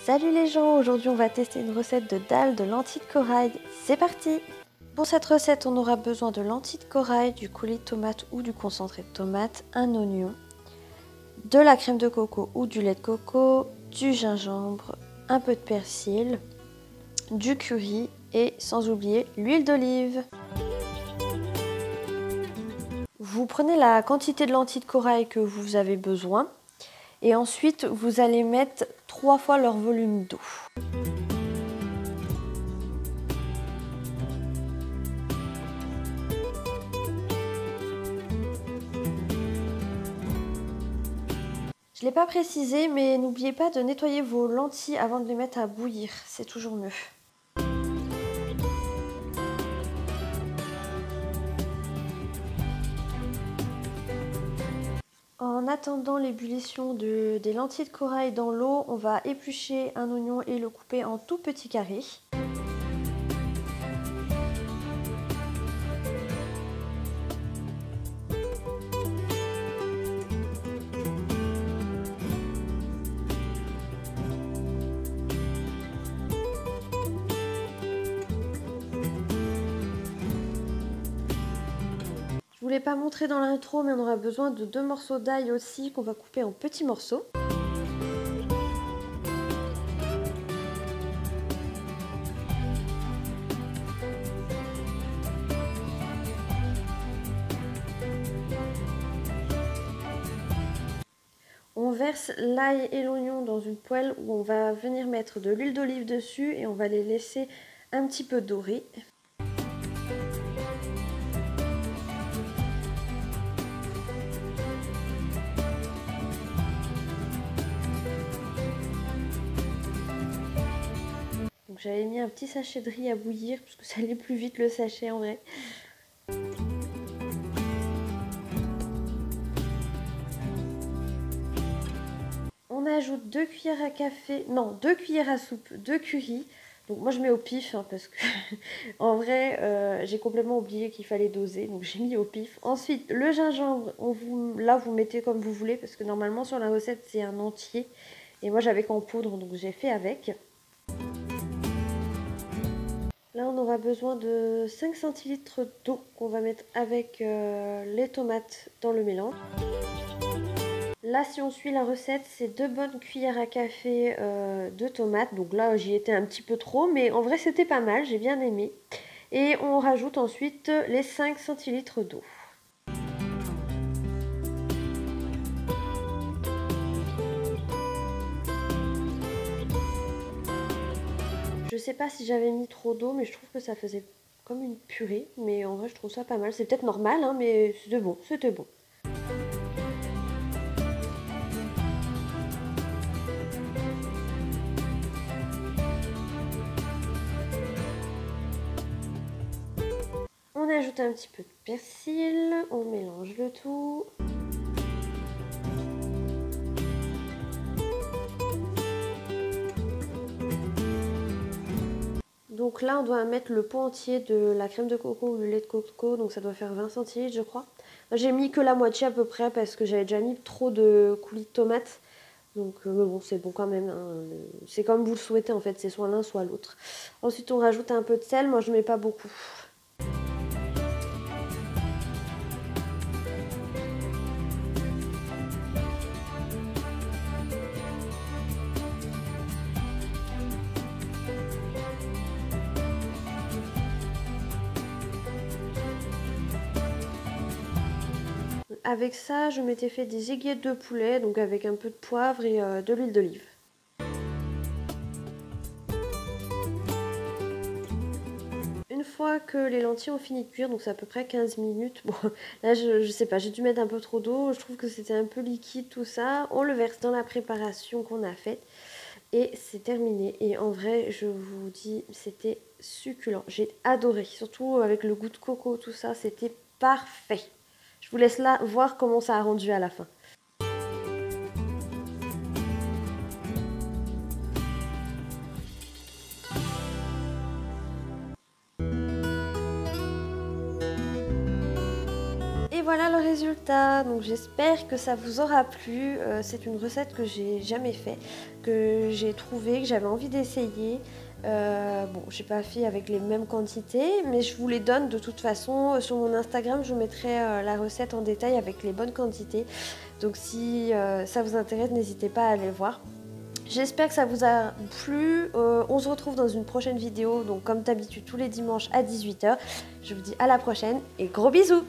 Salut les gens, aujourd'hui on va tester une recette de dalle de lentilles de corail. C'est parti! Pour cette recette, on aura besoin de lentilles de corail, du coulis de tomate ou du concentré de tomate, un oignon, de la crème de coco ou du lait de coco, du gingembre, un peu de persil, du curry et sans oublier l'huile d'olive. Vous prenez la quantité de lentilles de corail que vous avez besoin et ensuite vous allez mettre 3 fois leur volume d'eau. Je ne l'ai pas précisé, mais n'oubliez pas de nettoyer vos lentilles avant de les mettre à bouillir, c'est toujours mieux. En attendant l'ébullition des lentilles de corail dans l'eau, on va éplucher un oignon et le couper en tout petits carrés. Je ne voulais pas montrer dans l'intro, mais on aura besoin de 2 morceaux d'ail aussi qu'on va couper en petits morceaux. On verse l'ail et l'oignon dans une poêle où on va venir mettre de l'huile d'olive dessus et on va les laisser un petit peu dorer. Donc j'avais mis un petit sachet de riz à bouillir puisque ça allait plus vite le sachet en vrai. On ajoute 2 cuillères à café, non 2 cuillères à soupe de curry. Donc moi je mets au pif hein, parce que en vrai j'ai complètement oublié qu'il fallait doser, donc j'ai mis au pif. Ensuite le gingembre, là vous mettez comme vous voulez parce que normalement sur la recette c'est un entier. Et moi j'avais qu'en poudre donc j'ai fait avec. Là on aura besoin de 5 centilitres d'eau qu'on va mettre avec les tomates dans le mélange. Là si on suit la recette c'est 2 bonnes cuillères à café de tomates. Donc là j'y étais un petit peu trop mais en vrai c'était pas mal, j'ai bien aimé. Et on rajoute ensuite les 5 centilitres d'eau. Je sais pas si j'avais mis trop d'eau, mais je trouve que ça faisait comme une purée. Mais en vrai, je trouve ça pas mal. C'est peut-être normal, hein, mais c'était bon, c'était bon. On ajoute un petit peu de persil, on mélange le tout. Donc là, on doit mettre le pot entier de la crème de coco ou le lait de coco, donc ça doit faire 20 centilitres, je crois. J'ai mis que la moitié à peu près parce que j'avais déjà mis trop de coulis de tomates. Donc mais bon, c'est bon quand même, hein. C'est comme vous le souhaitez en fait, c'est soit l'un soit l'autre. Ensuite, on rajoute un peu de sel, moi je mets pas beaucoup. Avec ça, je m'étais fait des aiguillettes de poulet, donc avec un peu de poivre et de l'huile d'olive. Une fois que les lentilles ont fini de cuire, donc c'est à peu près 15 minutes, bon là je sais pas, j'ai dû mettre un peu trop d'eau, je trouve que c'était un peu liquide tout ça. On le verse dans la préparation qu'on a faite et c'est terminé. Et en vrai, je vous dis, c'était succulent, j'ai adoré, surtout avec le goût de coco, tout ça, c'était parfait. Je vous laisse là voir comment ça a rendu à la fin. Et voilà le résultat, donc j'espère que ça vous aura plu. C'est une recette que j'ai jamais fait. que j'ai trouvé, que j'avais envie d'essayer. Bon, j'ai pas fait avec les mêmes quantités, mais je vous les donne de toute façon. Sur mon Instagram, je vous mettrai la recette en détail avec les bonnes quantités. Donc si ça vous intéresse, n'hésitez pas à aller voir. J'espère que ça vous a plu. On se retrouve dans une prochaine vidéo, donc comme d'habitude tous les dimanches à 18 h. Je vous dis à la prochaine et gros bisous!